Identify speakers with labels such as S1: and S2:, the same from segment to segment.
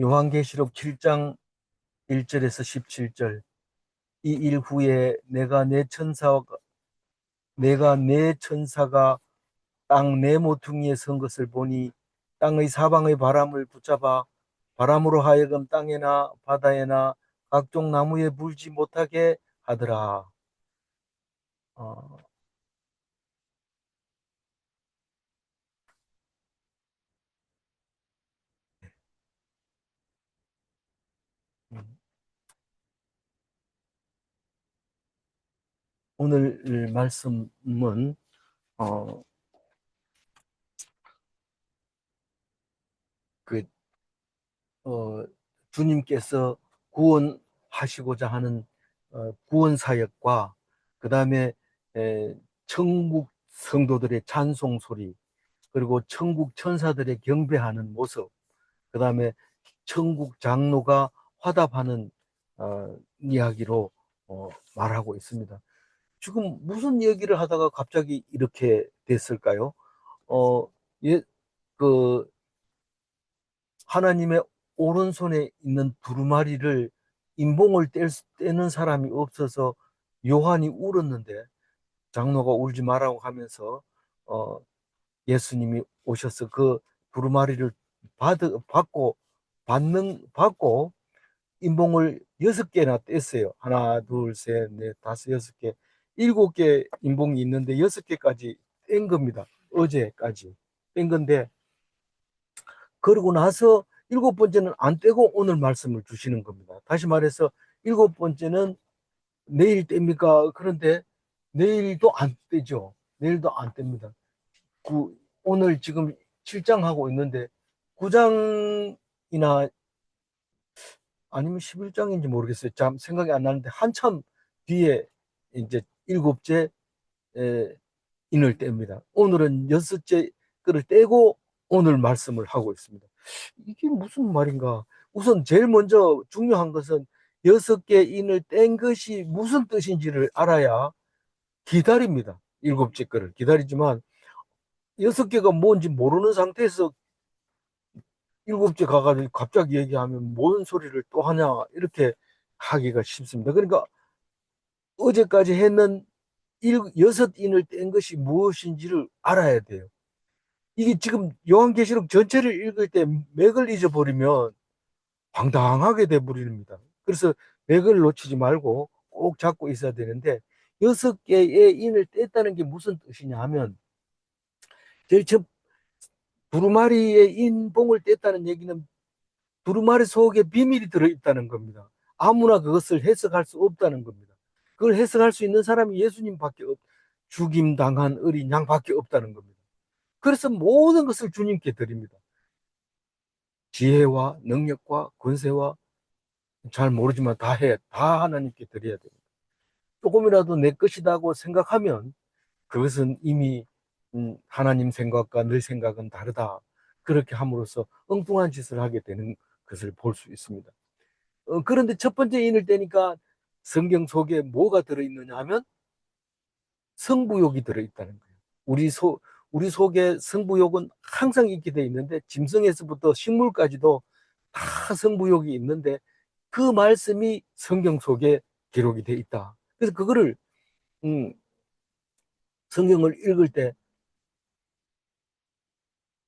S1: 요한계시록 7장 1절에서 17절. 이 일 후에 내가 내 천사가 땅 네 모퉁이에 선 것을 보니 땅의 사방의 바람을 붙잡아 바람으로 하여금 땅에나 바다에나 각종 나무에 불지 못하게 하더라. 어, 음. 오늘 말씀은 어, 그 주님께서 구원하시고자 하는 구원 사역과 그다음에 천국 성도들의 찬송 소리, 그리고 천국 천사들의 경배하는 모습, 그다음에 천국 장로가 화답하는 이야기로 말하고 있습니다. 지금 무슨 얘기를 하다가 갑자기 이렇게 됐을까요? 어, 예, 그 하나님의 오른손에 있는 두루마리를 인봉을 떼는 사람이 없어서 요한이 울었는데, 장로가 울지 말라고 하면서 어, 예수님이 오셔서 그 두루마리를 받고 인봉을 6개나 뗐어요. 하나, 둘, 셋, 넷, 다섯, 6개. 7개 인봉이 있는데 6개까지 뗀 겁니다. 어제까지 뗀 건데, 그러고 나서 7번째는 안 떼고 오늘 말씀을 주시는 겁니다. 다시 말해서 7번째는 내일 뗍니까? 그런데 내일도 안 떼죠. 내일도 안 뗍니다. 오늘 지금 7장 하고 있는데 9장이나 아니면 11장인지 모르겠어요. 참 생각이 안 나는데 한참 뒤에 이제 7째 인을 뗍니다. 오늘은 6째 거를 떼고 오늘 말씀을 하고 있습니다. 이게 무슨 말인가? 우선 제일 먼저 중요한 것은 6개 인을 뗀 것이 무슨 뜻인지를 알아야 기다립니다. 7째 거를 기다리지만 6개가 뭔지 모르는 상태에서 7째 가가지고 갑자기 얘기하면 뭔 소리를 또 하냐 이렇게 하기가 쉽습니다. 그러니까 어제까지 했는 6인을 뗀 것이 무엇인지를 알아야 돼요. 이게 지금 요한계시록 전체를 읽을 때 맥을 잊어버리면 황당하게 돼버립니다. 그래서 맥을 놓치지 말고 꼭 잡고 있어야 되는데, 6개의 인을 뗐다는 게 무슨 뜻이냐 하면, 제일 첫 두루마리의 인봉을 뗐다는 얘기는 두루마리 속에 비밀이 들어있다는 겁니다. 아무나 그것을 해석할 수 없다는 겁니다. 그걸 해석할 수 있는 사람이 죽임 당한 어린 양밖에 없다는 겁니다. 그래서 모든 것을 주님께 드립니다. 지혜와 능력과 권세와, 잘 모르지만 다 하나님께 드려야 됩니다. 조금이라도 내 것이라고 생각하면 그것은 이미 하나님 생각과 내 생각은 다르다. 그렇게 함으로써 엉뚱한 짓을 하게 되는 것을 볼 수 있습니다. 그런데 첫 번째 인을 떼니까 성경 속에 뭐가 들어있느냐 하면 성부욕이 들어있다는 거예요. 우리 속에 성부욕은 항상 있게 돼 있는데, 짐승에서부터 식물까지도 다 성부욕이 있는데 그 말씀이 성경 속에 기록이 돼 있다. 그래서 그거를 음, 성경을 읽을 때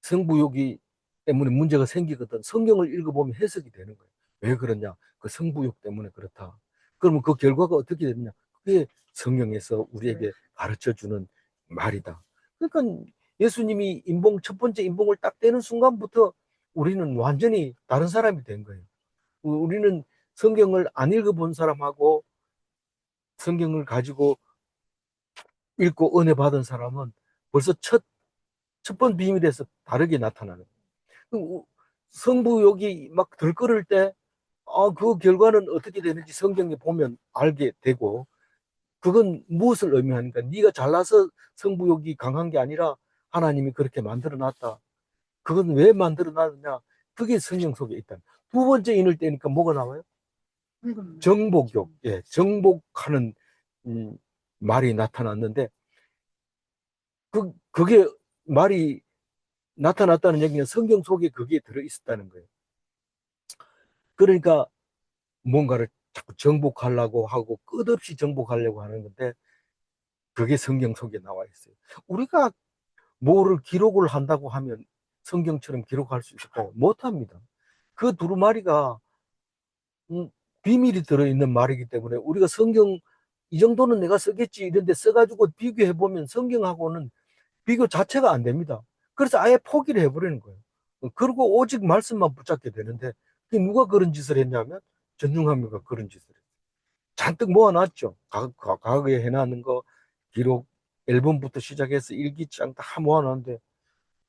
S1: 성부욕이 때문에 문제가 생기거든. 성경을 읽어보면 해석이 되는 거예요. 왜 그러냐? 그 성부욕 때문에 그렇다. 그러면 그 결과가 어떻게 되느냐? 그게 성경에서 우리에게 가르쳐 주는 말이다. 그러니까 예수님이 첫 번째 인봉을 딱 떼는 순간부터 우리는 완전히 다른 사람이 된 거예요. 우리는 성경을 안 읽어본 사람하고 성경을 가지고 읽고 은혜 받은 사람은 벌써 첫 번 비밀에서 다르게 나타나는 거예요. 성부욕이 막 들끓을 때, 그 결과는 어떻게 되는지 성경에 보면 알게 되고, 그건 무엇을 의미하는가? 네가 잘나서 성부욕이 강한 게 아니라 하나님이 그렇게 만들어 놨다. 그건 왜 만들어 놨느냐? 그게 성경 속에 있다. 두 번째 인을 떼니까 뭐가 나와요? 정복욕. 예, 정복하는 음, 말이 나타났는데, 그게 말이 나타났다는 얘기는 성경 속에 그게 들어 있었다는 거예요. 그러니까 뭔가를 자꾸 정복하려고 하고 끝없이 정복하려고 하는 건데 그게 성경 속에 나와 있어요. 우리가 뭐를 기록을 한다고 하면 성경처럼 기록할 수 있고 못합니다. 그 두루마리가 음, 비밀이 들어있는 말이기 때문에 우리가 성경 이 정도는 내가 쓰겠지 이런데 써가지고 비교해 보면 성경하고는 비교 자체가 안 됩니다. 그래서 아예 포기를 해버리는 거예요. 그리고 오직 말씀만 붙잡게 되는데 누가 그런 짓을 했냐면 전중합니가 그런 짓을 했어요. 잔뜩 모아놨죠. 과거에 해놨는 거 기록 앨범부터 시작해서 일기장 다 모아놨는데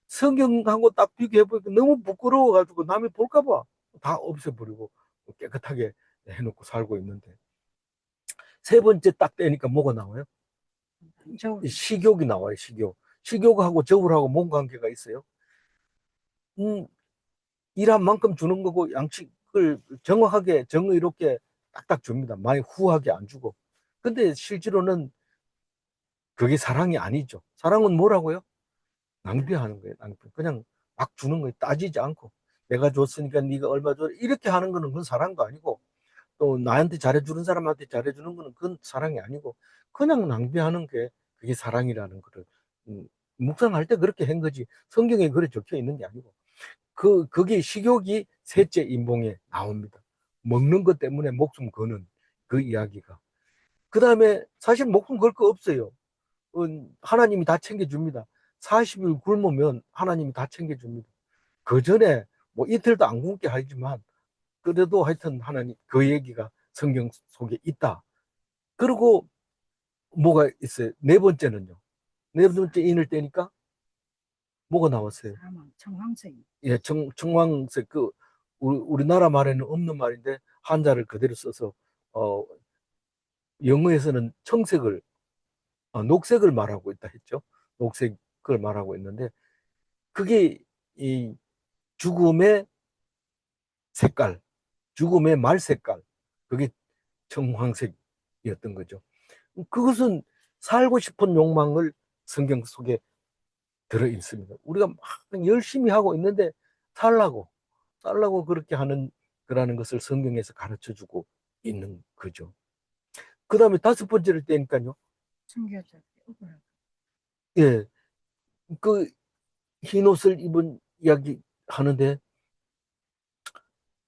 S1: 성경하고 딱 비교해보니까 너무 부끄러워가지고 남이 볼까봐 다 없애버리고 깨끗하게 해놓고 살고 있는데 세 번째 딱 떼니까 뭐가 나와요? 식욕이 나와요. 식욕. 식욕하고 저울하고 뭔 관계가 있어요? 음, 일한 만큼 주는 거고 양식을 정확하게 정의롭게 딱딱 줍니다. 많이 후하게 안 주고. 근데 실제로는 그게 사랑이 아니죠. 사랑은 뭐라고요? 낭비하는 거예요. 낭비. 그냥 막 주는 거예요. 따지지 않고. 내가 줬으니까 네가 얼마 줘. 이렇게 하는 거는 그건 사랑도 아니고 또 나한테 잘해주는 사람한테 잘해주는 거는 그건 사랑이 아니고 그냥 낭비하는 게 그게 사랑이라는 거를 음, 묵상할 때 그렇게 한 거지. 성경에 그래 적혀 있는 게 아니고. 그게 식욕이 셋째 인봉에 나옵니다. 먹는 것 때문에 목숨 거는 그 이야기가. 그 다음에 사실 목숨 걸 거 없어요. 하나님이 다 챙겨줍니다. 40일 굶으면 하나님이 다 챙겨줍니다. 그 전에 뭐 이틀도 안 굶게 하지만 그래도 하여튼 하나님 그 얘기가 성경 속에 있다. 그리고 뭐가 있어요? 네 번째는요. 네 번째 인을 떼니까 뭐가 나왔어요?
S2: 청황색.
S1: 예, 청황색 우리나라 말에는 없는 말인데 한자를 그대로 써서 어, 영어에서는 청색을 녹색을 말하고 있다 했죠. 녹색을 말하고 있는데 그게 이 죽음의 색깔, 죽음의 말 색깔, 그게 청황색이었던 거죠. 그것은 살고 싶은 욕망을 성경 속에 들어 있습니다. 우리가 막 열심히 하고 있는데 살라고, 살라고 그렇게 하는 거라는 것을 성경에서 가르쳐 주고 있는 거죠. 그 다음에 다섯 번째를 떼니까요.
S2: 숨겨져 억울하고.
S1: 예, 그 흰 옷을 입은 이야기 하는데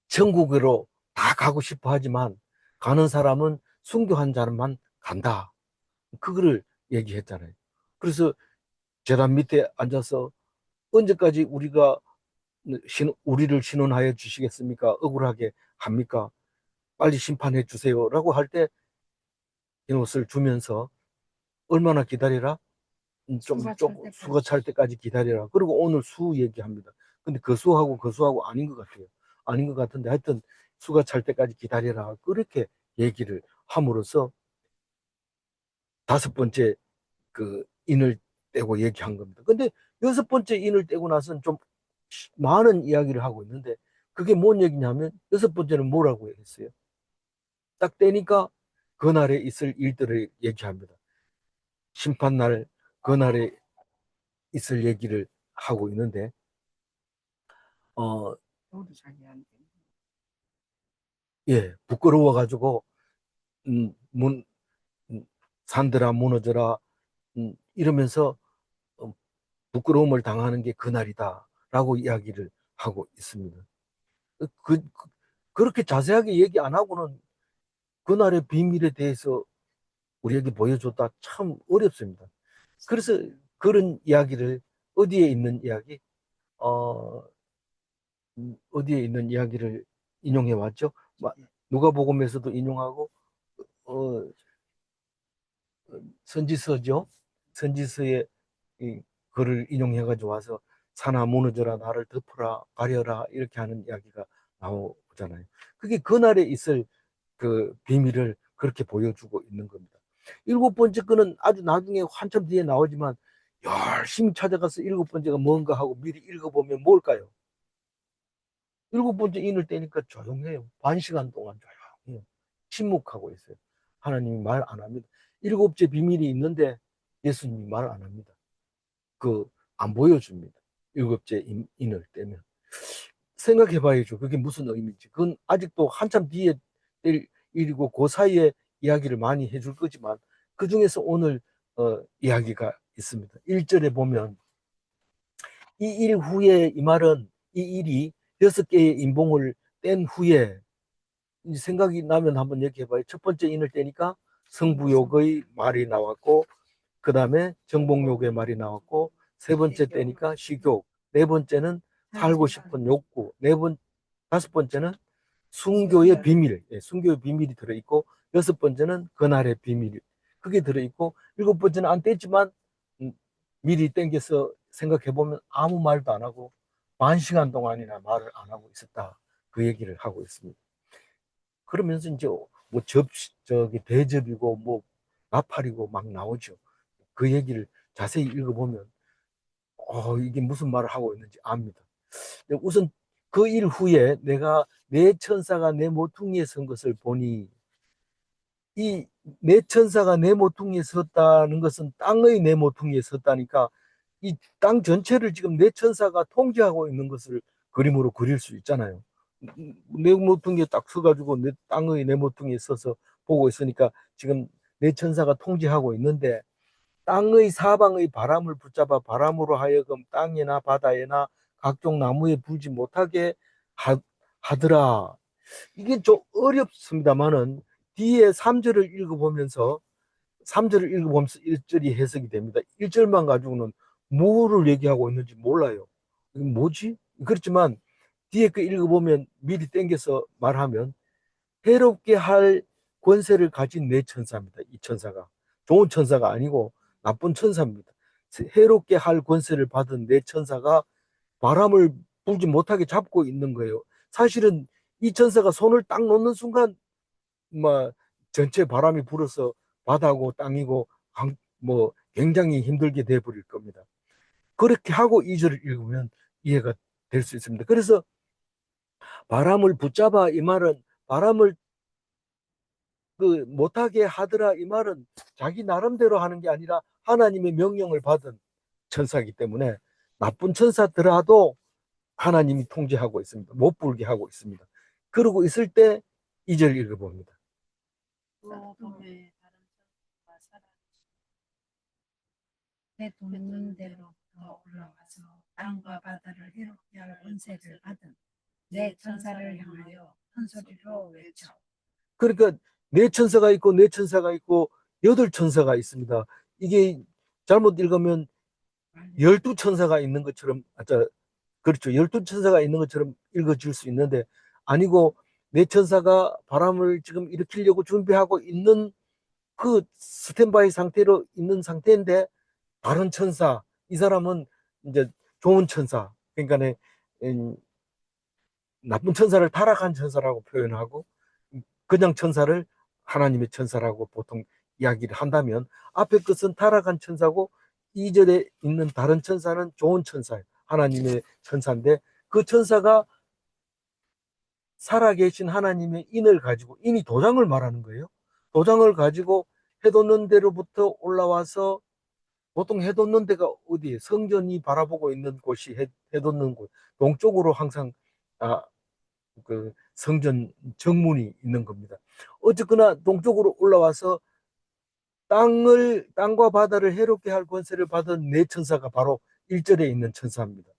S1: 천국으로 다 가고 싶어 하지만 가는 사람은 순교한 자만 간다. 그거를 얘기했잖아요. 그래서 재단 밑에 앉아서 언제까지 우리를 신원하여 주시겠습니까? 억울하게 합니까? 빨리 심판해 주세요라고 할 때 흰 옷을 주면서 얼마나 기다리라? 수가 찰 때까지 기다리라. 그리고 오늘 수 얘기합니다. 근데 그 수하고 그 수하고 아닌 것 같아요. 아닌 것 같은데 하여튼 수가 찰 때까지 기다리라. 그렇게 얘기를 함으로써 다섯 번째 그 인을 떼고 얘기한 겁니다. 근데 여섯 번째 인을 떼고 나서는 좀 많은 이야기를 하고 있는데 그게 뭔 얘기냐면 여섯 번째는 뭐라고 했어요? 딱 떼니까 그날에 있을 일들을 얘기합니다. 심판날 그날에 있을 얘기를 하고 있는데 어, 예, 부끄러워가지고 문 산들아 무너져라 이러면서 어, 부끄러움을 당하는 게 그날이다라고 이야기를 하고 있습니다. 그렇게 자세하게 얘기 안 하고는 그날의 비밀에 대해서 우리에게 보여줬다 참 어렵습니다. 그래서 그런 이야기를 어디에 있는 이야기? 어, 어디에 있는 이야기를 인용해 왔죠? 누가복음에서도 인용하고 어, 선지서죠. 선지서에 이 글을 인용해 가지고 와서 산아 무너져라 나를 덮어라 가려라 이렇게 하는 이야기가 나오잖아요. 그게 그날에 있을 그 비밀을 그렇게 보여주고 있는 겁니다. 일곱 번째 거는 아주 나중에 한참 뒤에 나오지만 열심히 찾아가서 일곱 번째가 뭔가 하고 미리 읽어보면 뭘까요? 일곱 번째 인을 떼니까 조용해요. 반 시간 동안 조용해요. 침묵하고 있어요. 하나님이 말 안 합니다. 일곱째 비밀이 있는데 예수님이 말 안 합니다. 안 보여줍니다. 일곱째 인을 떼면. 생각해 봐야죠. 그게 무슨 의미인지. 그건 아직도 한참 뒤에 될 일이고 그 사이에 이야기를 많이 해줄 거지만 그 중에서 오늘 이야기가 있습니다. 1절에 보면 이 일 후에 이 말은 이 일이 6개의 인봉을 뗀 후에 생각이 나면 한번 얘기해 봐요. 첫 번째 인을 떼니까 성부욕의 말이 나왔고 그 다음에 정복욕의 말이 나왔고 세 번째 떼니까 식욕, 네 번째는 살고 싶은 욕구, 다섯 번째는 순교의 비밀, 순교의 비밀이 들어있고 여섯 번째는 그날의 비밀, 그게 들어있고 일곱 번째는 안 뗐지만 음, 미리 땡겨서 생각해 보면 아무 말도 안 하고 만 시간 동안이나 말을 안 하고 있었다. 그 얘기를 하고 있습니다. 그러면서 이제 뭐 저기 대접이고 뭐 나팔이고 막 나오죠. 그 얘기를 자세히 읽어보면 이게 무슨 말을 하고 있는지 압니다. 우선 그 일 후에 내가 내 천사가 내 모퉁이에 선 것을 보니 이 내 천사가 내 모퉁이에 섰다는 것은 땅의 내 모퉁이에 섰다니까 이 땅 전체를 지금 내 천사가 통제하고 있는 것을 그림으로 그릴 수 있잖아요. 내 모퉁이에 딱 서가지고 내 땅의 내 모퉁이에 서서 보고 있으니까 지금 내 천사가 통제하고 있는데 땅의 사방의 바람을 붙잡아 바람으로 하여금 땅이나 바다에나 각종 나무에 불지 못하게 하더라. 이게 좀 어렵습니다만은 뒤에 3절을 읽어보면서 1절이 해석이 됩니다. 1절만 가지고는 뭐를 얘기하고 있는지 몰라요. 이게 뭐지? 그렇지만 뒤에 그 읽어보면 미리 땡겨서 말하면 해롭게 할 권세를 가진 내 천사입니다. 이 천사가 좋은 천사가 아니고 나쁜 천사입니다. 해롭게 할 권세를 받은 내 천사가 바람을 불지 못하게 잡고 있는 거예요. 사실은 이 천사가 손을 딱 놓는 순간 뭐 전체 바람이 불어서 바다고 땅이고 뭐 굉장히 힘들게 돼 버릴 겁니다. 그렇게 하고 2절을 읽으면 이해가 될 수 있습니다. 그래서 바람을 붙잡아 이 말은 바람을 그 못하게 하더라 이 말은 자기 나름대로 하는 게 아니라 하나님의 명령을 받은 천사이기 때문에 나쁜 천사더라도 하나님이 통제하고 있습니다. 못 불게 하고 있습니다. 그러고 있을 때 2절 읽어봅니다.
S2: 또 꿈에 다른 천사가 살아 내 돕는 대로 더 올라와서 땅과 바다를 해롭게 할 권세를 받은 내 천사를 향하여 큰 소리로 외쳐.
S1: 그러니까 네 천사가 있고 네 천사가 있고 여덟 천사가 있습니다. 이게 잘못 읽으면 12천사가 있는 것처럼 그렇죠. 12천사가 있는 것처럼 읽어질 수 있는데 아니고 네 천사가 바람을 지금 일으키려고 준비하고 있는 그 스탠바이 상태로 있는 상태인데 다른 천사, 이 사람은 이제 좋은 천사, 그러니까 나쁜 천사를 타락한 천사라고 표현하고 그냥 천사를 하나님의 천사라고 보통 이야기를 한다면 앞에 것은 타락한 천사고 2절에 있는 다른 천사는 좋은 천사예요. 하나님의 천사인데 그 천사가 살아계신 하나님의 인을 가지고 인이 도장을 말하는 거예요. 도장을 가지고 해돋는 데로부터 올라와서 보통 해돋는 데가 어디에 성전이 바라보고 있는 곳이 해돋는 곳 동쪽으로 항상 아, 그 성전 정문이 있는 겁니다. 어쨌거나 동쪽으로 올라와서 땅과 바다를 해롭게 할 권세를 받은 네 천사가 바로 1절에 있는 천사입니다.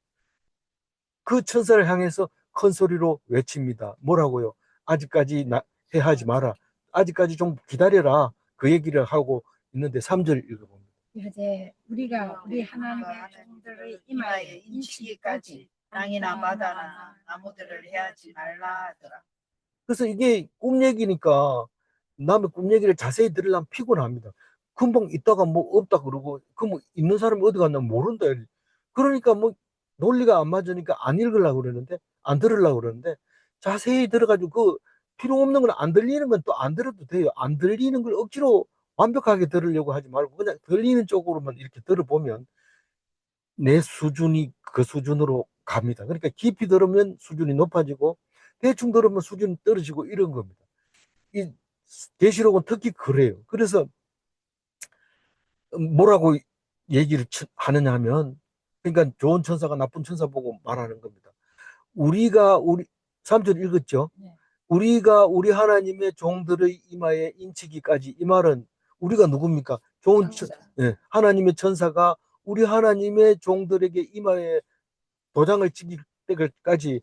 S1: 그 천사를 향해서 큰 소리로 외칩니다. 뭐라고요? 아직까지 해하지 마라. 아직까지 좀 기다려라. 그 얘기를 하고 있는데 3절 읽어봅니다.
S2: 이제 우리가 우리 하나님의 종들의 이마에 인치기까지 땅이나 바다나 나무들을 해하지 말라 하더라.
S1: 그래서 이게 꿈 얘기니까 남의 꿈 얘기를 자세히 들으려면 피곤합니다. 금방 있다가 뭐 없다 그러고 그 뭐 있는 사람이 어디 갔나 모른다. 그러니까 뭐 논리가 안 맞으니까 안 읽으려고 그러는데 안 들으려고 그러는데 자세히 들어가지고 그 필요 없는 건 안 들리는 건 또 안 들어도 돼요. 안 들리는 걸 억지로 완벽하게 들으려고 하지 말고 그냥 들리는 쪽으로만 이렇게 들어보면 내 수준이 그 수준으로 갑니다. 그러니까 깊이 들으면 수준이 높아지고 대충 들으면 수준이 떨어지고 이런 겁니다. 이 계시록은 특히 그래요. 그래서 뭐라고 얘기를 하느냐 하면 그러니까 좋은 천사가 나쁜 천사 보고 말하는 겁니다. 우리 3절 읽었죠?
S2: 네.
S1: 우리가 우리 하나님의 종들의 이마에 인치기까지. 이 말은 우리가 누굽니까? 좋은
S2: 천사.
S1: 예, 하나님의 천사가 우리 하나님의 종들에게 이마에 도장을 찍을 때까지.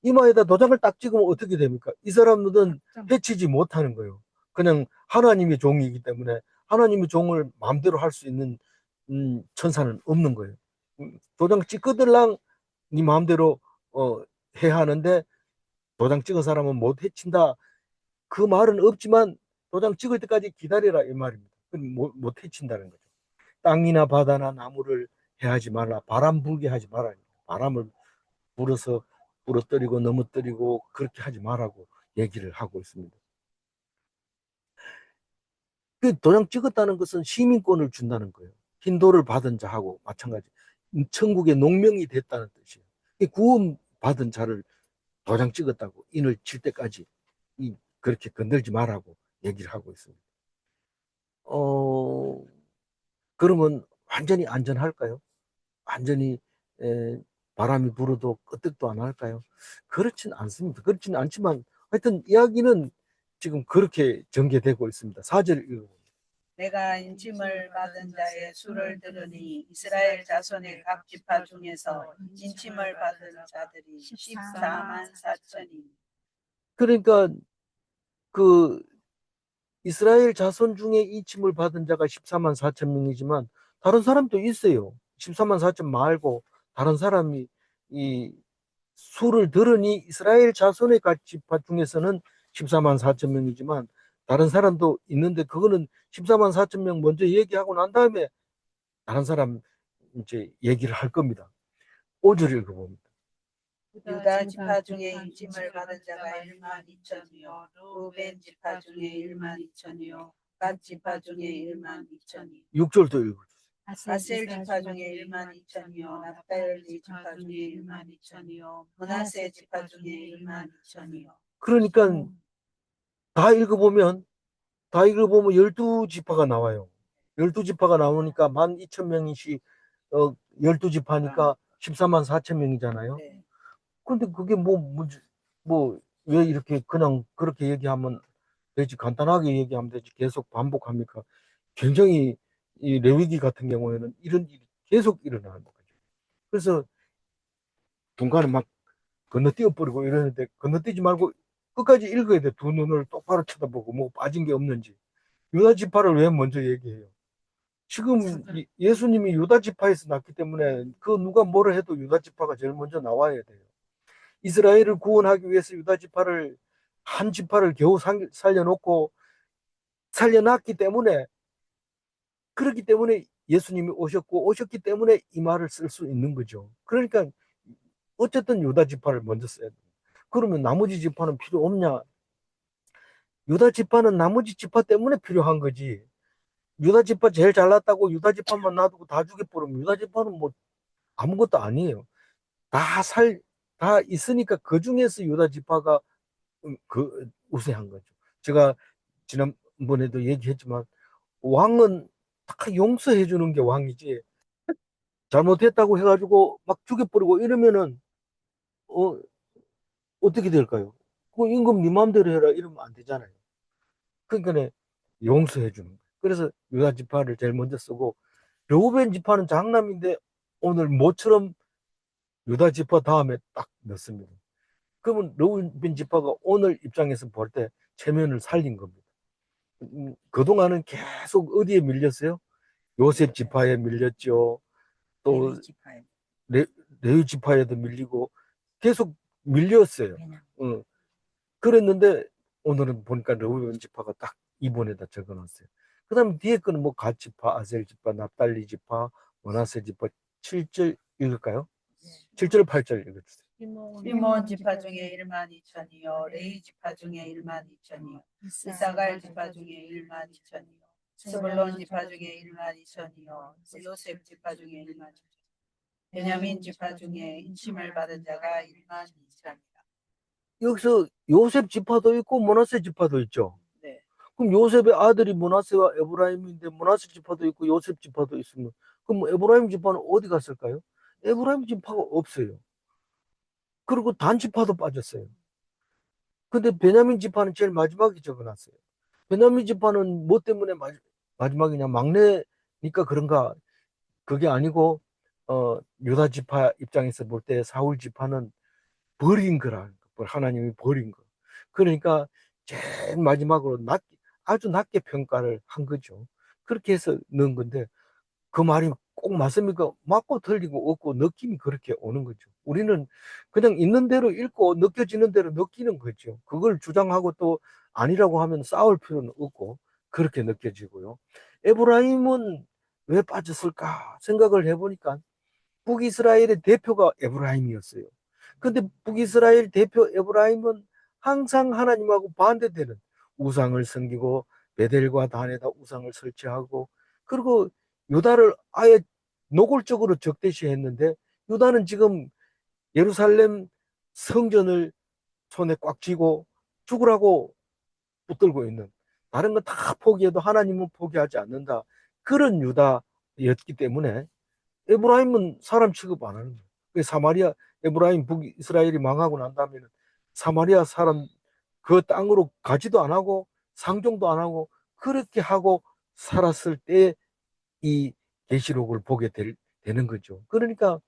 S1: 이마에다 도장을 딱 찍으면 어떻게 됩니까? 이 사람들은 해치지 못하는 거예요. 그냥 하나님의 종이기 때문에 하나님의 종을 마음대로 할 수 있는 천사는 없는 거예요. 도장 찍거들랑 네 마음대로 해야 하는데 도장 찍은 사람은 못 해친다. 그 말은 없지만 도장 찍을 때까지 기다려라 이 말입니다. 그럼 못 해친다는 거죠. 땅이나 바다나 나무를 해하지 말라. 바람 불게 하지 말라. 바람을 불어서 부러뜨리고 넘어뜨리고 그렇게 하지 말라고 얘기를 하고 있습니다. 그 도장 찍었다는 것은 시민권을 준다는 거예요. 힌도를 받은 자하고 마찬가지. 천국의 농명이 됐다는 뜻이에요. 구원 받은 자를 도장 찍었다고 인을 칠 때까지 그렇게 건들지 말라고 얘기를 하고 있습니다. 그러면 완전히 안전할까요? 완전히 바람이 불어도 끄떡도 안 할까요? 그렇진 않습니다. 그렇진 않지만 하여튼 이야기는 지금 그렇게 전개되고 있습니다. 4절 읽어봅니다.
S3: 내가 인침을 받은 자의 수를 들으니 이스라엘 자손의 각 지파 중에서 인침을 받은 자들이 14만 4천이.
S1: 그러니까 그 이스라엘 자손 중에 인침을 받은 자가 14만 4천 명이지만 다른 사람도 있어요. 14만 4천 말고 다른 사람이 이 수를 들으니 이스라엘 자손의 각 지파 중에서는 14만 4천 명이지만 다른 사람도 있는데 그거는 14만 4천 명 먼저 얘기하고 난 다음에 다른 사람 이제 얘기를 할 겁니다. 5절 읽어봅니다.
S3: 유다 지파 중에 인침을 받은 자가 1만 2천이요 루벤 지파 중에 1만 2천이요 갓 지파 중에 1만 2천이.
S1: 6절도 읽어주세요.
S3: 아셀 지파 중에 1만 2천이요 납달리 지파 중에 1만 2천이요 므낫세 지파 중에 1만 2천이요.
S1: 그러니까 다 읽어보면 12지파가 나와요. 12지파가 나오니까 12,000명이씩 12지파니까 14만 4천 명이잖아요.
S3: 네.
S1: 그런데 그게 왜 이렇게 그냥 그렇게 얘기하면 되지, 간단하게 얘기하면 되지, 계속 반복합니까? 굉장히 이 레위기 같은 경우에는 이런 일이 계속 일어나는 거죠. 그래서 중간에 막 건너뛰어 버리고 이러는데 건너뛰지 말고 끝까지 읽어야 돼. 두 눈을 똑바로 쳐다보고 뭐 빠진 게 없는지. 유다 지파를 왜 먼저 얘기해요? 지금 예수님이 유다 지파에서 났기 때문에 그 누가 뭐를 해도 유다 지파가 제일 먼저 나와야 돼요. 이스라엘을 구원하기 위해서 유다 지파를 한 지파를 겨우 살려놓고 살려놨기 때문에, 그렇기 때문에 예수님이 오셨기 때문에 이 말을 쓸 수 있는 거죠. 그러니까 어쨌든 유다 지파를 먼저 써야 돼요. 그러면 나머지 지파는 필요 없냐? 유다 지파는 나머지 지파 때문에 필요한 거지. 유다 지파 제일 잘났다고 유다 지파만 놔두고 다 죽여버리면 유다 지파는 뭐 아무것도 아니에요. 다 있으니까 그 중에서 유다 지파가 우세한 거죠. 제가 지난번에도 얘기했지만 왕은 다 용서해 주는 게 왕이지, 잘못했다고 해가지고 막 죽여버리고 이러면은 어, 어떻게 될까요? 그 임금 네 마음대로 해라 이러면 안 되잖아요. 그러니까 용서해 주는 거예요. 그래서 유다 지파를 제일 먼저 쓰고, 르우벤 지파는 장남인데 오늘 모처럼 유다 지파 다음에 딱 넣습니다. 그러면 르우벤 지파가 오늘 입장에서 볼 때 체면을 살린 겁니다. 그동안은 계속 어디에 밀렸어요? 요셉 지파에 밀렸죠. 또
S3: 레위 지파에.
S1: 레위 지파에도 밀리고 계속 밀렸어요. 그랬는데 오늘은 보니까 르우벤 지파가 딱 2번에다 적어놨어요. 그 다음에 뒤에 거는 뭐 갓 지파, 아셀 지파, 납달리 지파, 므낫세 지파. 7절 읽을까요? 7절, 8절 읽어주세요.
S3: 시몬 지파 중에 1만 2천이요 레위 지파 중에 1만 2천이요 이사갈 지파 중에 1만 2천이요 스불론 지파 중에 1만 2천이요 요셉 지파 중에 1만 2천. 베냐민 지파 중에 인침을 받은 자가 1만 2천이다.
S1: 여기서 요셉 지파도 있고 므낫세 지파도 있죠.
S3: 네.
S1: 그럼 요셉의 아들이 므낫세와 에브라임인데 므낫세 지파도 있고 요셉 지파도 있으면 그럼 에브라임 지파는 어디 갔을까요? 에브라임 지파가 없어요. 그리고 단 지파도 빠졌어요. 근데 베냐민 지파는 제일 마지막에 적어놨어요. 베냐민 지파는 뭐 때문에 마지막이냐? 막내니까 그런가? 그게 아니고 유다 지파 입장에서 볼 때 사울 지파는 버린 거라. 하나님이 버린 거. 그러니까 제일 마지막으로 아주 낮게 평가를 한 거죠. 그렇게 해서 넣은 건데 그 말이 꼭 맞습니까? 맞고 틀리고 없고 느낌이 그렇게 오는 거죠. 우리는 그냥 있는 대로 읽고 느껴지는 대로 느끼는 거죠. 그걸 주장하고 또 아니라고 하면 싸울 필요는 없고 그렇게 느껴지고요. 에브라임은 왜 빠졌을까 생각을 해보니까 북이스라엘의 대표가 에브라임이었어요. 근데 북이스라엘 대표 에브라임은 항상 하나님하고 반대되는 우상을 섬기고 베델과 단에다 우상을 설치하고 그리고 유다를 아예 노골적으로 적대시했는데 유다는 지금 예루살렘 성전을 손에 꽉 쥐고 죽으라고 붙들고 있는 다른 건 다 포기해도 하나님은 포기하지 않는다. 그런 유다였기 때문에 에브라임은 사람 취급 안 하는 거예요. 사마리아, 에브라임 북이스라엘이 망하고 난 다음에는 사마리아 사람 그 땅으로 가지도 안 하고 상종도 안 하고 그렇게 하고 살았을 때 이 계시록을 보게 되는 거죠. 그러니까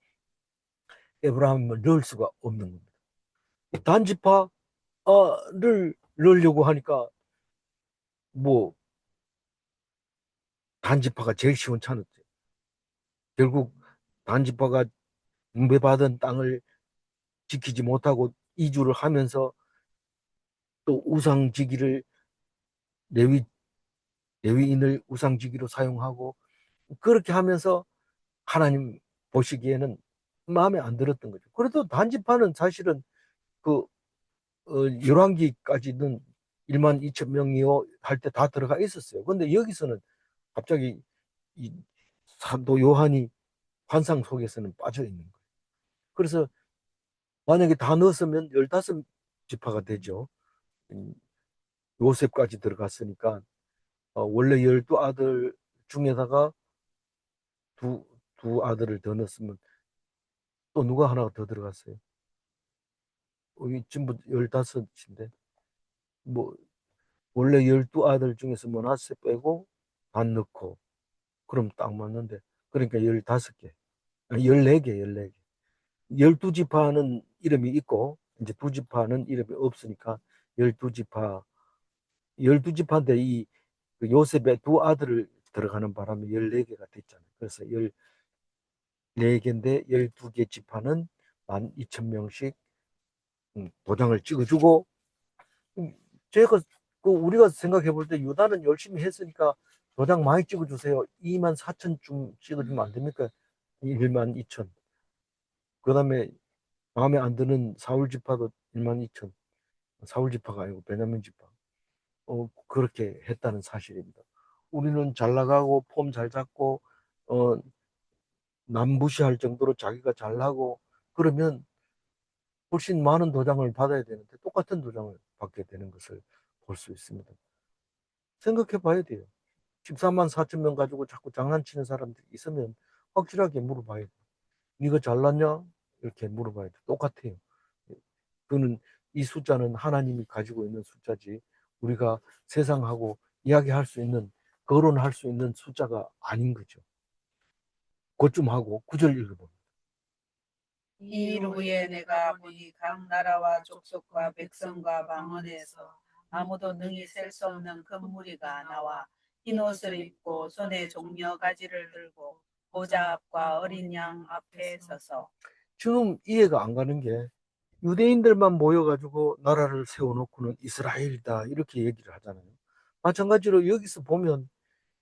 S1: 에브라임을 넣을 수가 없는 겁니다. 단지파를 넣으려고 하니까 뭐 단지파가 제일 시원찮았죠. 결국 단지파가 분배받은 땅을 지키지 못하고 이주를 하면서 또 우상지기를 레위 레위인을 우상지기로 사용하고 그렇게 하면서 하나님 보시기에는 마음에 안 들었던 거죠. 그래도 단지파는 사실은 그 열왕기까지는 1만 2천 명이요 할 때 다 들어가 있었어요. 근데 여기서는 갑자기 이 사도 요한이 환상 속에서는 빠져 있는 거예요. 그래서 만약에 다 넣었으면 15지파가 되죠. 음, 요셉까지 들어갔으니까 원래 12아들 중에다가 두, 두 아들을 더 넣었으면 또 누가 하나 더 들어갔어요. 이 전부 15인데 뭐 원래 12아들 중에서 므낫세 빼고 반 넣고 그럼 딱 맞는데 그러니까 15개 아니 14개 14개 12지파는 이름이 있고 이제 두 지파는 이름이 없으니까 12지파 12지파인데 그 요셉의 두 아들을 들어가는 바람에 14개가 됐잖아요. 그래서 14개인데 12개 지파는 12,000명씩 도장을 찍어주고 제가 우리가 생각해 볼 때 유다는 열심히 했으니까 도장 많이 찍어주세요. 24,000쯤 찍어주면 안 됩니까? 1만 2천. 그 다음에 마음에 안 드는 사울 지파도 1만 2천. 사울 지파가 아니고 베냐민 지파. 그렇게 했다는 사실입니다. 우리는 잘 나가고 폼 잘 잡고 어, 남부시할 정도로 자기가 잘나고 그러면 훨씬 많은 도장을 받아야 되는데 똑같은 도장을 받게 되는 것을 볼 수 있습니다. 생각해 봐야 돼요. 13만 4천 명 가지고 자꾸 장난치는 사람들이 있으면 확실하게 물어봐야 돼. 네가 잘났냐? 이렇게 물어봐야 돼. 똑같아요. 그는 이 숫자는 하나님이 가지고 있는 숫자지 우리가 세상하고 이야기할 수 있는 거론할 수 있는 숫자가 아닌 거죠. 그것 좀 하고 구절 읽어봅니다.
S3: 이 일 후에 내가 보니 각 나라와 족속과 백성과 방언에서 아무도 능히 셀 수 없는 큰 무리가 나와 흰 옷을 입고 손에 종려 가지를 들고 보좌 앞과 어린 양 앞에 서서
S1: 지금 이해가 안 가는 게 유대인들만 모여가지고 나라를 세워놓고는 이스라엘이다 이렇게 얘기를 하잖아요. 마찬가지로 여기서 보면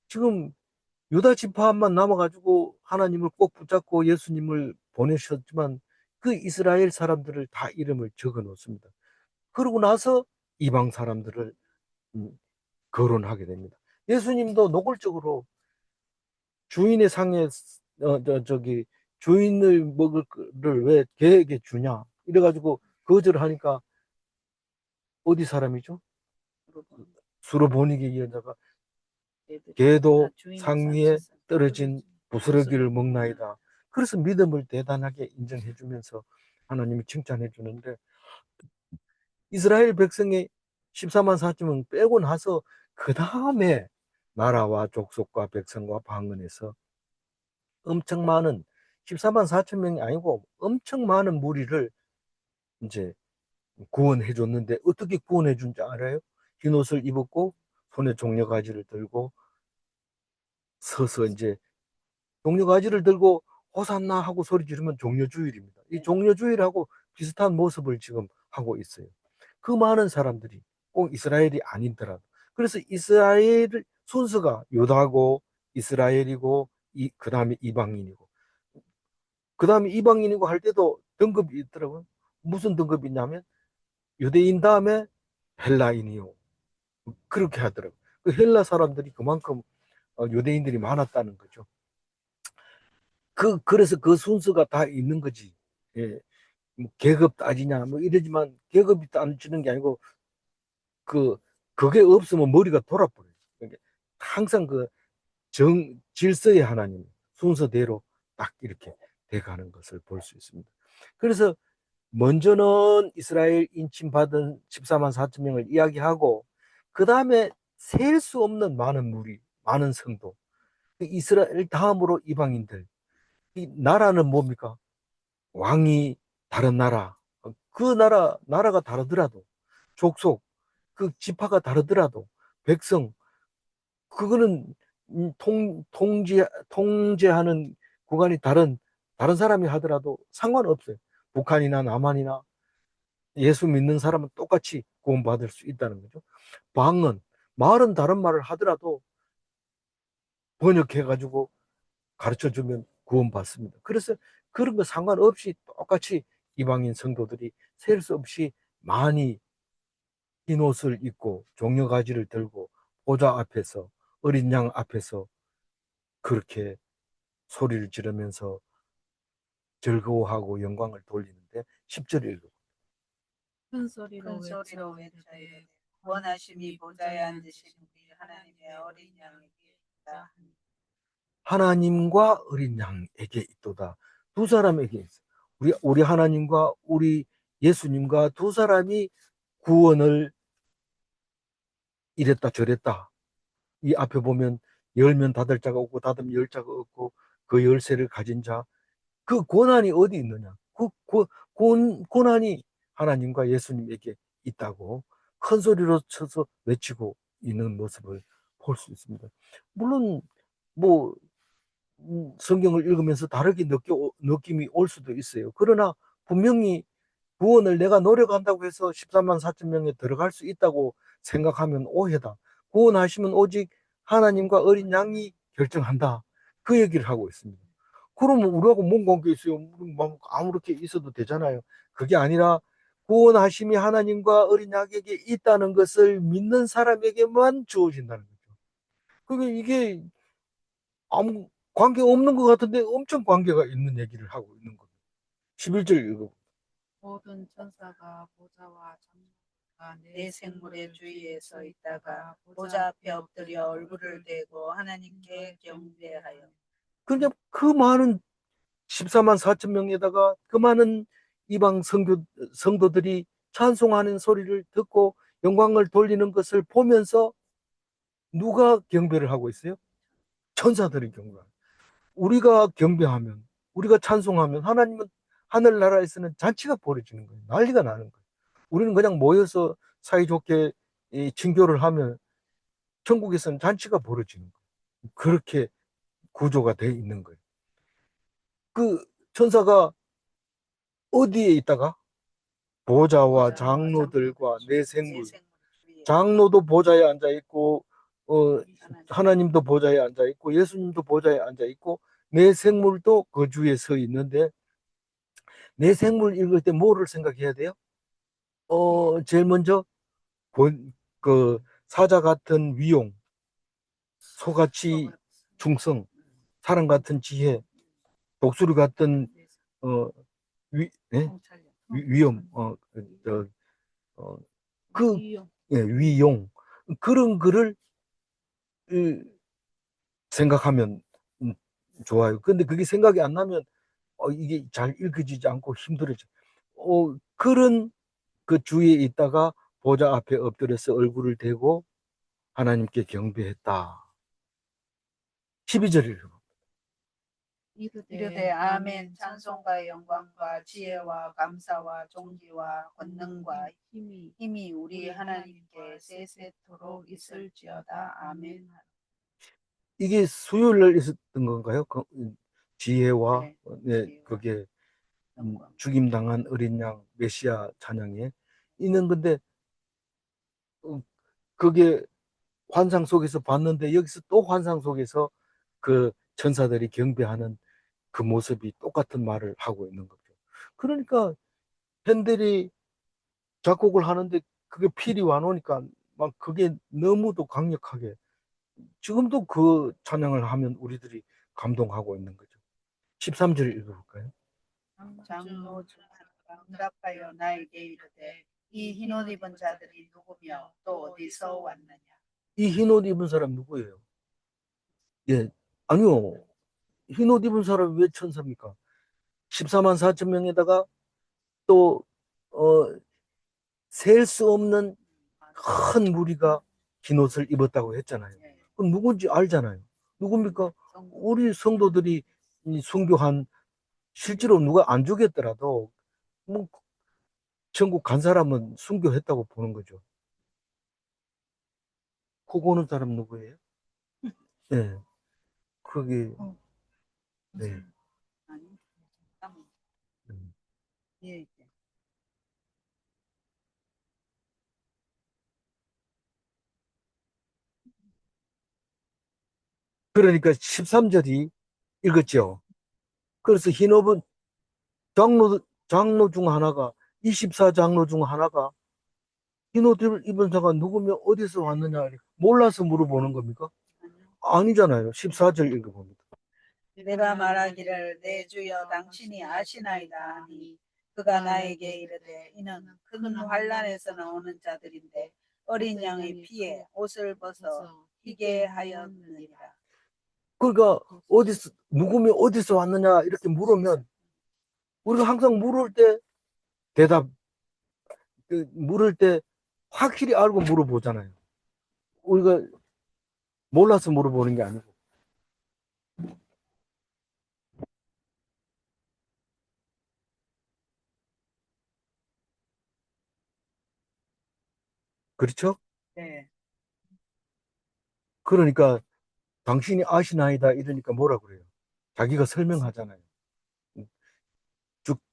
S1: 지금 유다 지파만 남아가지고 하나님을 꼭 붙잡고 예수님을 보내셨지만 그 이스라엘 사람들을 다 이름을 적어 놓습니다. 그러고 나서 이방 사람들을 음, 거론하게 됩니다. 예수님도 노골적으로 주인의 상에 저기 주인을 먹을 거를 왜 개에게 주냐 이래가지고 거절하니까 어디 사람이죠? 수로보니게 여자가 개도 상 위에 떨어진 부스러기를 먹나이다. 그래서 믿음을 대단하게 인정해 주면서 하나님이 칭찬해 주는데 이스라엘 백성의 14만 4천 명 빼고 나서 그 다음에 나라와 족속과 백성과 방언에서 엄청 많은 14만 4천 명이 아니고 엄청 많은 무리를 이제 구원해 줬는데 어떻게 구원해 준지 알아요? 흰 옷을 입었고 손에 종려가지를 들고 서서 이제 종려가지를 들고 호산나 하고 소리 지르면 종려주일입니다. 이 종려주일하고 비슷한 모습을 지금 하고 있어요. 그 많은 사람들이 꼭 이스라엘이 아니더라도 그래서 이스라엘 순서가 유다고 이스라엘이고 그 다음에 이방인이고 그 다음에 이방인이고 할 때도 등급이 있더라고요. 무슨 등급이 있냐면 유대인 다음에 헬라인이요. 그렇게 하더라고요. 그 헬라 사람들이 그만큼 유대인들이 많았다는 거죠. 그래서 그 순서가 다 있는 거지. 예. 뭐 계급 따지냐, 뭐 이러지만 계급이 따지는 게 아니고, 그, 그게 없으면 머리가 돌아버려요. 그러니까 항상 그 질서의 하나님, 순서대로 딱 이렇게 돼가는 것을 볼 수 있습니다. 그래서 먼저는 이스라엘 인침받은 14만 4천 명을 이야기하고, 그 다음에 셀 수 없는 많은 무리, 많은 성도, 그 이스라엘 다음으로 이방인들, 이 나라는 뭡니까? 왕이 다른 나라, 그 나라가 다르더라도, 족속, 그 지파가 다르더라도, 백성, 그거는 통제하는 구간이 다른 사람이 하더라도 상관없어요. 북한이나 남한이나 예수 믿는 사람은 똑같이 구원받을 수 있다는 거죠. 방언, 말은 다른 말을 하더라도 번역해가지고 가르쳐 주면 구원받습니다. 그래서 그런 거 상관없이 똑같이 이방인 성도들이 셀 수 없이 많이 흰 옷을 입고 종려가지를 들고 보좌 앞에서 어린 양 앞에서 그렇게 소리를 지르면서 즐거워하고 영광을 돌리는데 10절 읽어.
S2: 큰 소리로
S3: 큰 소리로 외쳐요. 원하심이 보좌에 앉으신 우리 하나님의 어린 양에게 있다.
S1: 하나님과 어린 양에게 있도다. 두 사람에게 있어. 우리 하나님과 우리 예수님과 두 사람이 구원을 이랬다 저랬다. 이 앞에 보면 열면 닫을 자가 없고 닫으면 열 자가 없고 그 열쇠를 가진 자. 그 권한이 어디 있느냐? 권한이 하나님과 예수님에게 있다고 큰 소리로 쳐서 외치고 있는 모습을 볼 수 있습니다. 물론 뭐 성경을 읽으면서 다르게 느낌이 올 수도 있어요. 그러나 분명히 구원을 내가 노력한다고 해서 14만 4천 명에 들어갈 수 있다고 생각하면 오해다. 구원하시면 오직 하나님과 어린 양이 결정한다. 그 얘기를 하고 있습니다. 그러면 우리하고 뭔 관계 있어요? 우리 뭐 아무렇게 있어도 되잖아요. 그게 아니라 구원하심이 하나님과 어린 양에게 있다는 것을 믿는 사람에게만 주어진다는 거죠. 그게 이게 아무 관계 없는 것 같은데 엄청 관계가 있는 얘기를 하고 있는 거예요. 11절 읽어.
S2: 모든 천사가 보좌와 장로가
S3: 내 생물의 주위에 서 있다가 보좌 앞에 엎드려 얼굴을 대고 하나님께 경배하여.
S1: 그러니까 그 많은 14만 4천 명에다가 그 많은 이방 성도들이 찬송하는 소리를 듣고 영광을 돌리는 것을 보면서 누가 경배를 하고 있어요? 천사들이 경배하고. 우리가 경배하면, 우리가 찬송하면 하나님은 하늘나라에서는 잔치가 벌어지는 거예요. 난리가 나는 거예요. 우리는 그냥 모여서 사이좋게 이 친교를 하면 천국에서는 잔치가 벌어지는 거예요. 그렇게 구조가 되어 있는 거예요. 그 천사가 어디에 있다가 보좌와 장로들과 내 생물, 장로도 보좌에 앉아 있고 하나님도 보좌에 앉아 있고 예수님도 보좌에 앉아 있고 내 생물도 그 주에 서 있는데 내 생물 읽을 때 뭐를 생각해야 돼요? 제일 먼저 그 사자 같은 위용, 소같이 충성, 사람 같은 지혜, 독수리 같은 어, 예? 위험, 어, 그 예, 위용 그런 글을 생각하면 좋아요. 근데 그게 생각이 안 나면 이게 잘 읽혀지지 않고 힘들어져. 그런 그 주위에 있다가 보좌 앞에 엎드려서 얼굴을 대고 하나님께 경배했다. 12절을
S3: 이르되 아멘. 찬송과 영광과 지혜와 감사와 존귀와 권능과 힘이 우리 하나님께 세세토록 있을지어다. 아멘.
S1: 이게 수요일 날 있었던 건가요? 지혜와
S3: 네, 지혜와
S1: 그게
S3: 영광.
S1: 죽임당한 어린 양 메시아 찬양에 있는 건데 어, 그게 환상 속에서 봤는데 여기서 또 환상 속에서 그 천사들이 경배하는 그 모습이 똑같은 말을 하고 있는 거죠. 그러니까 팬들이 작곡을 하는데 그게 필이 와놓으니까 막 그게 너무도 강력하게 지금도 그 찬양을 하면 우리들이 감동하고 있는 거죠. 13절 읽어볼까요?
S3: 장로 중하가 응답하여 나에게 이르되 이 흰옷 입은 자들이 누구며 또 어디서 왔느냐.
S1: 이 흰옷 입은 사람 누구예요? 예, 아니요. 흰옷 입은 사람이 왜 천사입니까? 14만 4천 명에다가 또 셀 수 없는 큰 무리가 흰 옷을 입었다고 했잖아요. 그럼 누군지 알잖아요. 누굽니까? 우리 성도들이 이 순교한 실제로 누가 안 죽였더라도 뭐 천국 간 사람은 순교했다고 보는 거죠. 코 고는 사람 누구예요? 네, 그게 네.
S3: 아니,
S1: 음.
S3: 예,
S1: 그러니까 13절이 읽었죠. 그래서 흰 옷은 장로 중 하나가 24장로 중 하나가 흰 옷을 입은 자가 누구며 어디서 왔느냐 몰라서 물어보는 겁니까? 아니잖아요. 14절 읽어봅니다.
S3: 내가 말하기를 내 주여 당신이 아시나이다 하니 그가 나에게 이르되 이는 큰 환란에서 나오는 자들인데 어린 양의 피에 옷을 벗어 희게 하였느니라.
S1: 그러니까 어디서 누구며 어디서 왔느냐 이렇게 물으면 우리가 항상 물을 때 대답 물을 때 확실히 알고 물어보잖아요. 우리가 몰라서 물어보는 게 아니고. 그렇죠?
S3: 네.
S1: 그러니까 당신이 아시나이다 이러니까 뭐라 그래요? 자기가 설명하잖아요.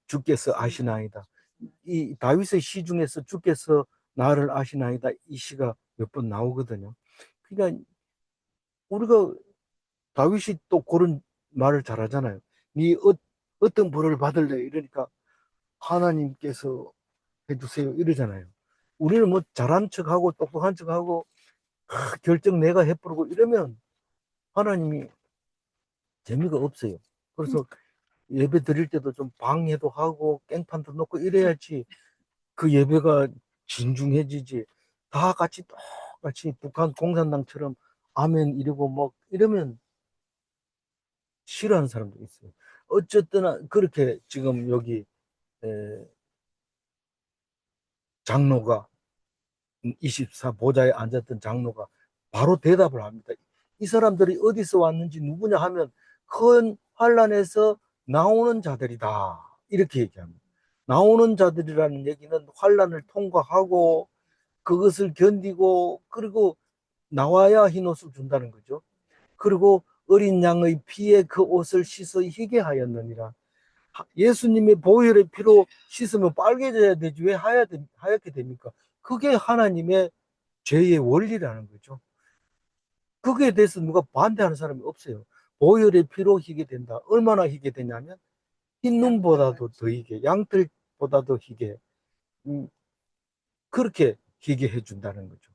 S1: 주께서 아시나이다. 이 다윗의 시 중에서 주께서 나를 아시나이다 이 시가 몇 번 나오거든요. 그러니까 우리가 다윗이 또 그런 말을 잘하잖아요. 네 어떤 벌을 받을래 이러니까 하나님께서 해주세요 이러잖아요. 우리는 뭐 잘한 척하고 똑똑한 척하고 결정 내가 해부르고 이러면 하나님이 재미가 없어요. 그래서 예배 드릴 때도 좀 방해도 하고 깽판도 놓고 이래야지 그 예배가 진중해지지. 다 같이 똑같이 북한 공산당처럼 아멘 이러고 뭐 이러면 싫어하는 사람도 있어요. 어쨌든 그렇게 지금 여기 장로가 24 보좌에 앉았던 장로가 바로 대답을 합니다. 이 사람들이 어디서 왔는지 누구냐 하면 큰 환란에서 나오는 자들이다. 이렇게 얘기합니다. 나오는 자들이라는 얘기는 환란을 통과하고 그것을 견디고 그리고 나와야 흰 옷을 준다는 거죠. 그리고 어린 양의 피에 그 옷을 씻어 희게 하였느니라. 예수님의 보혈의 피로 씻으면 빨개져야 되지 왜 하얗게 됩니까? 그게 하나님의 죄의 원리라는 거죠. 거기에 대해서 누가 반대하는 사람이 없어요. 보혈의 피로 희게 된다. 얼마나 희게 되냐면 흰 눈보다도 더 희게, 양털보다도 희게, 음, 그렇게 희게 해준다는 거죠.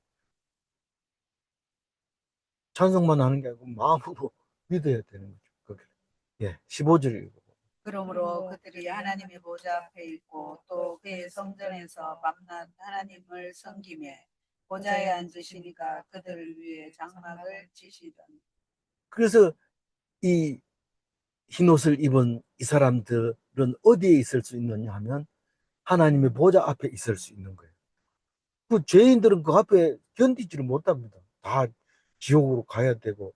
S1: 찬성만 하는 게 아니고 마음으로 믿어야 되는 거죠. 그게. 예, 15절 읽고.
S3: 그러므로 그들이 하나님의 보좌 앞에 있고 또 그의 성전에서 밤낮 하나님을 섬기며 보좌에 앉으시니까 그들 위에 장막을 치시더니.
S1: 그래서 이 흰옷을 입은 이 사람들은 어디에 있을 수 있느냐 하면 하나님의 보좌 앞에 있을 수 있는 거예요. 그 죄인들은 그 앞에 견디지를 못합니다. 다 지옥으로 가야 되고,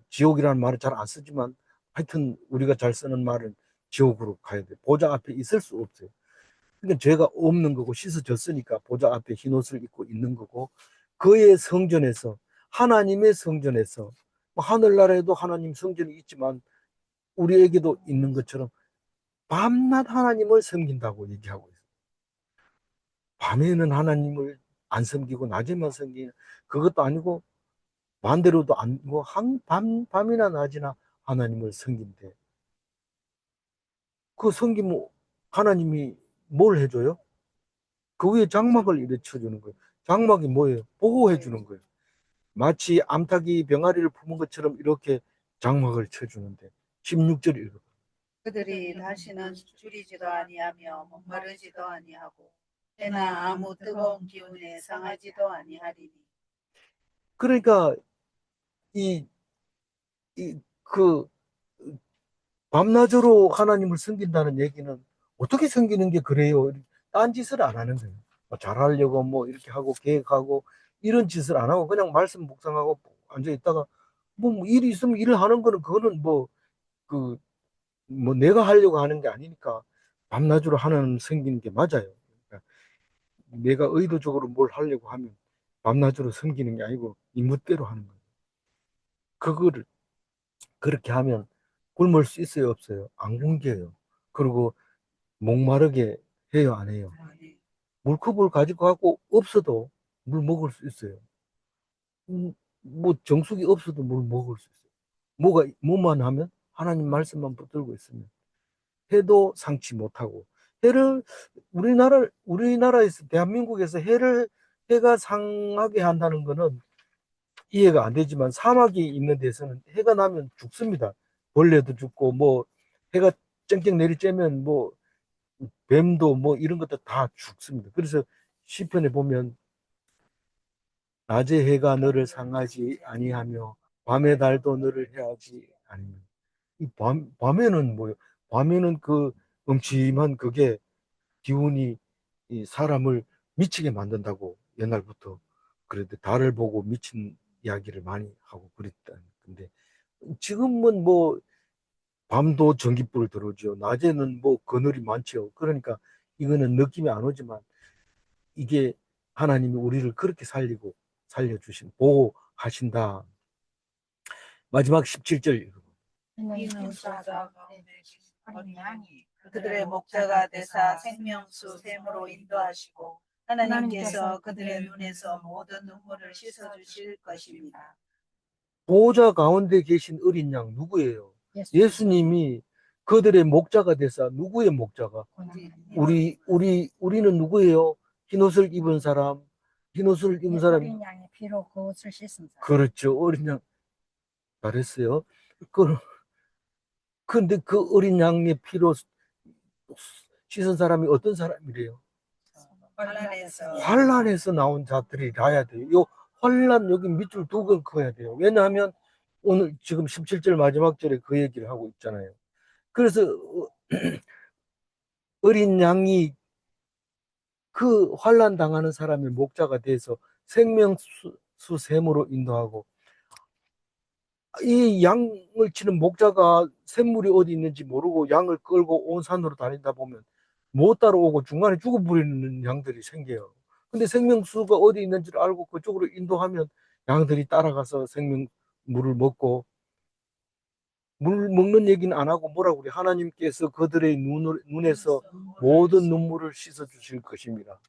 S1: 지옥이라는 말을 잘 안 쓰지만 하여튼 우리가 잘 쓰는 말은 지옥으로 가야 돼. 보좌 앞에 있을 수 없어요. 그러니까 죄가 없는 거고 씻어졌으니까 보좌 앞에 흰 옷을 입고 있는 거고, 그의 성전에서, 하나님의 성전에서, 뭐 하늘나라에도 하나님 성전이 있지만 우리에게도 있는 것처럼 밤낮 하나님을 섬긴다고 얘기하고 있어요. 밤에는 하나님을 안 섬기고 낮에만 섬기는, 그것도 아니고 반대로도 아니고 밤이나 낮이나 하나님을 섬긴대. 그 섬기면 하나님이 뭘 해줘요? 그 위에 장막을 이래 쳐주는 거예요. 장막이 뭐예요? 보호해 주는 거예요. 마치 암탉이 병아리를 품은 것처럼 이렇게 장막을 쳐주는데, 16절 읽어.
S3: 그들이 다시는 줄이지도 아니하며 목마르지도 아니하고 해나 아무 뜨거운 기운에 상하지도 아니하리니.
S1: 그러니까 이, 그 밤낮으로 하나님을 섬긴다는 얘기는 어떻게 섬기는 게 그래요? 딴 짓을 안 하는 거예요. 뭐 잘하려고 뭐 이렇게 하고 계획하고 이런 짓을 안 하고 그냥 말씀 묵상하고 앉아 있다가 뭐 일이 있으면 일을 하는 거는, 그거는 뭐 내가 하려고 하는 게 아니니까 밤낮으로 하나님 섬기는 게 맞아요. 그러니까 내가 의도적으로 뭘 하려고 하면 밤낮으로 섬기는 게 아니고 이 멋대로 하는 거예요. 그거를 그렇게 하면 굶을 수 있어요, 없어요? 안 굶겨요. 그리고 목마르게 해요, 안 해요? 물컵을 가지고 갖고 없어도 물 먹을 수 있어요. 뭐 정수기 없어도 물 먹을 수 있어요. 뭐만 하면 하나님 말씀만 붙들고 있으면 해도 상치 못하고. 해를 우리나라에서, 대한민국에서 해가 상하게 한다는 거는 이해가 안 되지만, 사막이 있는 데서는 해가 나면 죽습니다. 벌레도 죽고 뭐 해가 쨍쨍 내리쬐면 뭐 뱀도 뭐 이런 것도 다 죽습니다. 그래서 시편에 보면 낮에 해가 너를 상하지 아니하며 밤의 달도 너를 해하지 아니며, 이 밤에는 뭐요? 밤에는 그 음침한 그게 기운이 이 사람을 미치게 만든다고 옛날부터 그래도 달을 보고 미친 이야기를 많이 하고 그랬다는 건데, 지금은 뭐 밤도 전기불을 들어오죠. 낮에는 뭐 그늘이 많죠. 그러니까 이거는 느낌이 안 오지만 이게 하나님이 우리를 그렇게 살리고 살려주신 보호하신다. 마지막 17절.
S3: 이는 소자 가운데 계신 어린 양이 그들의 목자가 되사 생명수 샘으로 인도하시고 하나님께서 그들의 눈에서 모든 눈물을 씻어 주실 것입니다.
S1: 보호자 가운데 계신 어린 양 누구예요? 예수님이 그들의 목자가 되사. 누구의 목자가? 우리는 누구예요? 흰옷을 입은 사람, 흰옷을 입은 사람.
S2: 어린 양의 피로 그 옷을 씻은 사람.
S1: 그렇죠. 어린 양. 잘했어요. 근데 그 어린 양의 피로 씻은 사람이 어떤 사람이래요? 환란에서 나온 자들이 나야 돼요. 요 환란, 여기 밑줄 두 번 그어야 돼요. 왜냐하면 오늘 지금 17절 마지막 절에 그 얘기를 하고 있잖아요. 그래서 어린 양이 그 환란 당하는 사람의 목자가 돼서 생명수 샘으로 인도하고, 이 양을 치는 목자가 샘물이 어디 있는지 모르고 양을 끌고 온 산으로 다니다 보면 못 따라오고 중간에 죽어버리는 양들이 생겨요. 근데 생명수가 어디 있는지를 알고 그쪽으로 인도하면 양들이 따라가서 생명물을 먹고, 물 먹는 얘기는 안 하고 뭐라고 그래? 하나님께서 그들의 눈에서 모든 눈물을 씻어 주실 것입니다.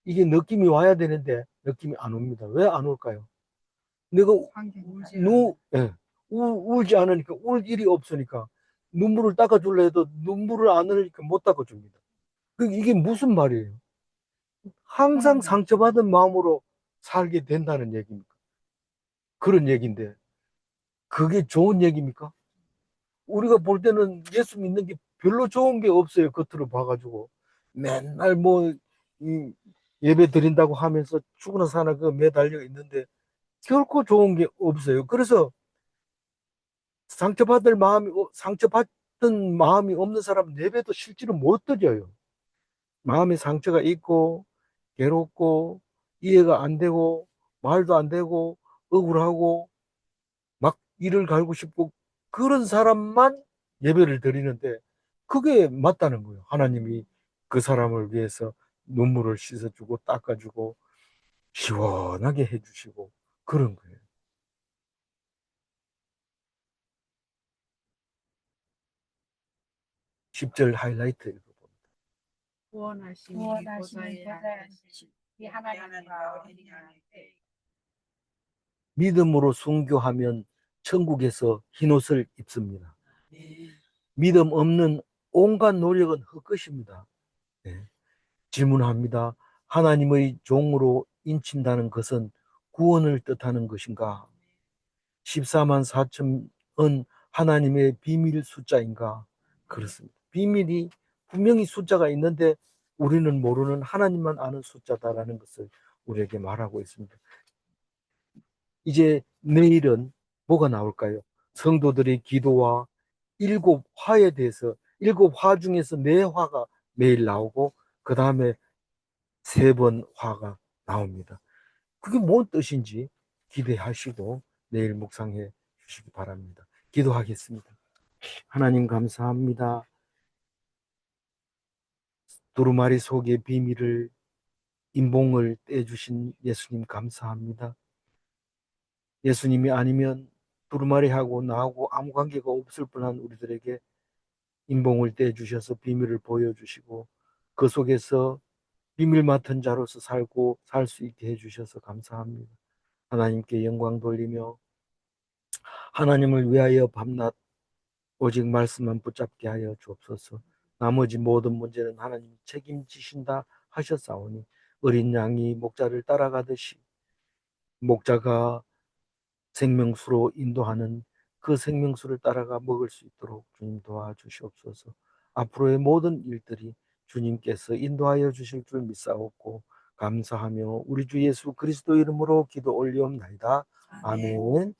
S1: 이게 느낌이 와야 되는데 느낌이 안 옵니다. 왜 안 올까요? 내가 예, 울지 않으니까, 울 일이 없으니까 눈물을 닦아줄래 해도 눈물을 안 흘리니까 못 닦아줍니다. 이게 무슨 말이에요? 항상 상처받은 마음으로 살게 된다는 얘기입니까? 그런 얘기인데 그게 좋은 얘기입니까? 우리가 볼 때는 예수 믿는 게 별로 좋은 게 없어요. 겉으로 봐가지고 맨날 뭐 예배 드린다고 하면서 죽으나 사나 그 매달려 있는데 결코 좋은 게 없어요. 그래서 상처받은 마음이 없는 사람은 예배도 실제로 못 드려요. 마음에 상처가 있고 괴롭고 이해가 안 되고 말도 안 되고 억울하고 막 이를 갈고 싶고 그런 사람만 예배를 드리는데 그게 맞다는 거예요. 하나님이 그 사람을 위해서 눈물을 씻어주고 닦아주고 시원하게 해주시고 그런 거예요. 10절 하이라이트 읽어봅니다.
S3: 구원하시니
S2: 구원하시는 보좌하신 이 하나님과
S1: 믿음으로 순교하면 천국에서 흰옷을 입습니다. 믿음 없는 온갖 노력은 헛것입니다. 네. 질문합니다. 하나님의 종으로 인친다는 것은 구원을 뜻하는 것인가? 14만 4천은 하나님의 비밀 숫자인가? 그렇습니다. 비밀이 분명히 숫자가 있는데 우리는 모르는 하나님만 아는 숫자다라는 것을 우리에게 말하고 있습니다. 이제 내일은 뭐가 나올까요? 성도들의 기도와 일곱 화에 대해서 일곱 화 중에서 네 화가 매일 나오고 그 다음에 세 번 화가 나옵니다. 그게 뭔 뜻인지 기대하시고 내일 묵상해 주시기 바랍니다. 기도하겠습니다. 하나님 감사합니다. 두루마리 속의 비밀을 인봉을 떼주신 예수님 감사합니다. 예수님이 아니면 두루마리하고 나하고 아무 관계가 없을 뻔한 우리들에게 인봉을 떼주셔서 비밀을 보여주시고 그 속에서 비밀 맡은 자로서 살고 살 수 있게 해주셔서 감사합니다. 하나님께 영광 돌리며 하나님을 위하여 밤낮 오직 말씀만 붙잡게 하여 주옵소서. 나머지 모든 문제는 하나님이 책임지신다 하셨사오니 어린 양이 목자를 따라가듯이 목자가 생명수로 인도하는 그 생명수를 따라가 먹을 수 있도록 주님 도와주시옵소서. 앞으로의 모든 일들이 주님께서 인도하여 주실 줄 믿사옵고 감사하며 우리 주 예수 그리스도 이름으로 기도 올리옵나이다. 아멘.